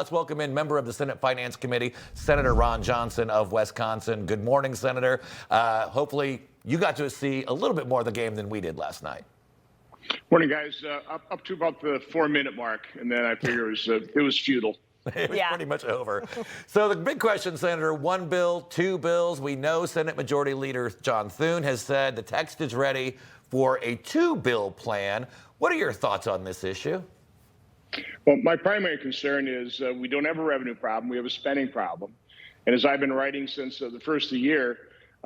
let's welcome in member of the Senate Finance Committee, Senator Ron Johnson of Wisconsin. Good morning, Senator. Hopefully you got to see a little bit more of the game than we did last night. Morning, guys. Up to about the 4-minute mark, and then I figure it was futile. It was pretty much over. So the big question, Senator, one bill, two bills. We know Senate Majority Leader John Thune has said the text is ready for a two-bill plan. What are your thoughts on this issue? Well, my primary concern is we don't have a revenue problem. We have a spending problem. And as I've been writing since the first of the year,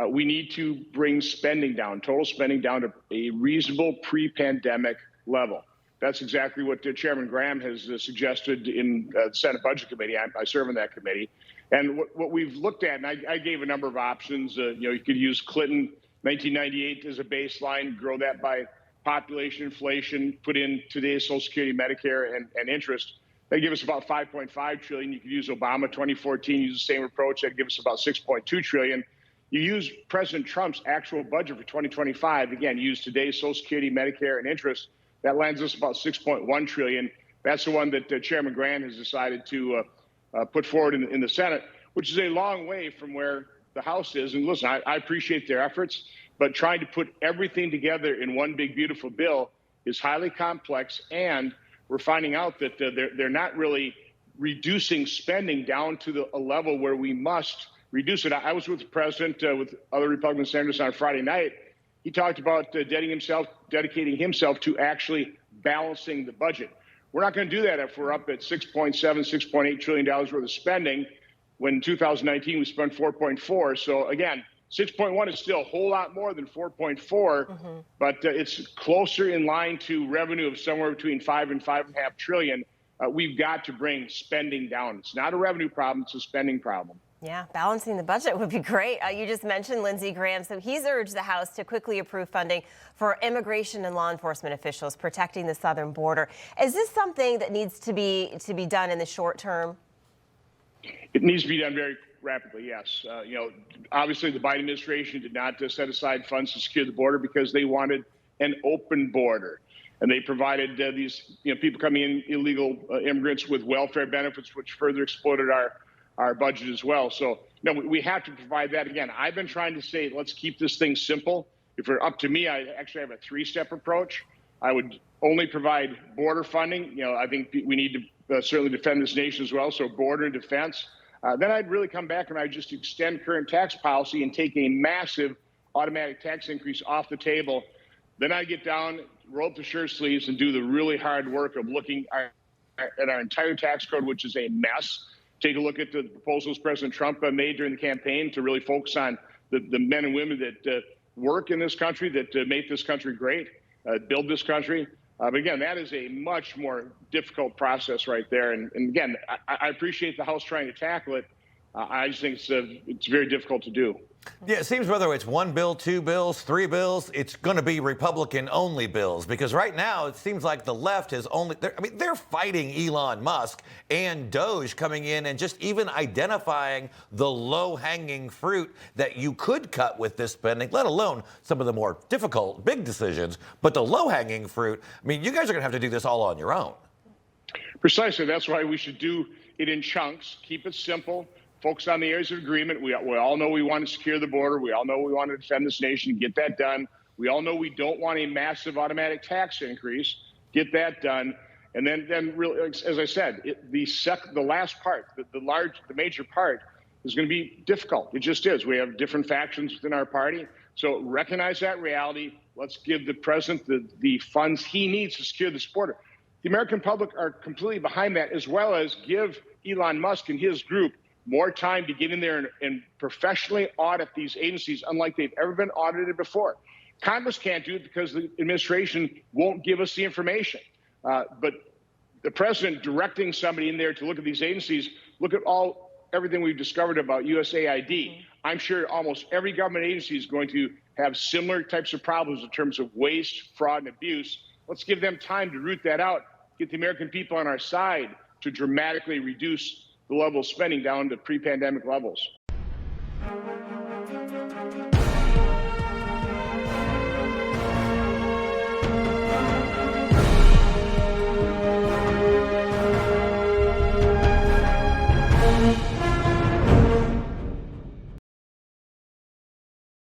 we need to bring spending down, total spending down to a reasonable pre-pandemic level. That's exactly what Chairman Graham has suggested in the Senate Budget Committee. I serve in that committee. And what we've looked at, and I gave a number of options, you could use Clinton 1998 as a baseline, grow that by population inflation, put in today's Social Security, Medicare, and interest. They give us about $5.5 trillion. You could use Obama 2014, use the same approach. That'd give us about $6.2 trillion. You use President Trump's actual budget for 2025, again, use today's Social Security, Medicare, and interest. That lands us about $6.1 trillion. That's the one that Chairman Graham has decided to put forward in the Senate, which is a long way from where the House is. And listen, I appreciate their efforts, but trying to put everything together in one big, beautiful bill is highly complex. And we're finding out that they're not really reducing spending down to a level where we must reduce it. I was with the president, with other Republican senators on Friday night. He talked about dedicating himself to actually balancing the budget. We're not going to do that if we're up at $6.7, $6.8 trillion worth of spending. When in 2019 we spent 4.4. So again, 6.1 is still a whole lot more than 4.4, but it's closer in line to revenue of somewhere between 5 and 5.5 trillion. We've got to bring spending down. It's not a revenue problem; it's a spending problem. Yeah, balancing the budget would be great. You just mentioned Lindsey Graham. So he's urged the House to quickly approve funding for immigration and law enforcement officials protecting the southern border. Is this something that needs to be done in the short term? It needs to be done very rapidly, yes. Obviously the Biden administration did not set aside funds to secure the border because they wanted an open border. And they provided these people coming in, illegal immigrants, with welfare benefits, which further exploited our budget as well. So we have to provide that. Again, I've been trying to say, let's keep this thing simple. If it's up to me, I actually have a 3-step approach. I would only provide border funding. I think we need to certainly defend this nation as well. So border and defense. Then I'd really come back and I'd just extend current tax policy and take a massive automatic tax increase off the table. Then I'd get down, roll up the shirt sleeves, and do the really hard work of looking at our entire tax code, which is a mess. Take a look at the proposals President Trump made during the campaign to really focus on the men and women that work in this country, that make this country great, build this country. But again, that is a much more difficult process right there. And again, I appreciate the House trying to tackle it. I just think it's very difficult to do. Yeah, it seems whether it's one bill, two bills, three bills, it's going to be Republican-only bills, because right now it seems like the left has they're fighting Elon Musk and Doge coming in and just even identifying the low-hanging fruit that you could cut with this spending, let alone some of the more difficult, big decisions. But the low-hanging fruit, you guys are going to have to do this all on your own. Precisely. That's why we should do it in chunks, keep it simple. Focus on the areas of agreement. We all know we want to secure the border. We all know we want to defend this nation, get that done. We all know we don't want a massive automatic tax increase, get that done. And then really, as I said, the last part, the major part is going to be difficult. It just is. We have different factions within our party. So recognize that reality. Let's give the president the funds he needs to secure this border. The American public are completely behind that, as well as give Elon Musk and his group more time to get in there and professionally audit these agencies, unlike they've ever been audited before. Congress can't do it because the administration won't give us the information. But the president directing somebody in there to look at these agencies, look at everything we've discovered about USAID. I'm sure almost every government agency is going to have similar types of problems in terms of waste, fraud, and abuse. Let's give them time to root that out, get the American people on our side to dramatically reduce the level of spending down to pre-pandemic levels.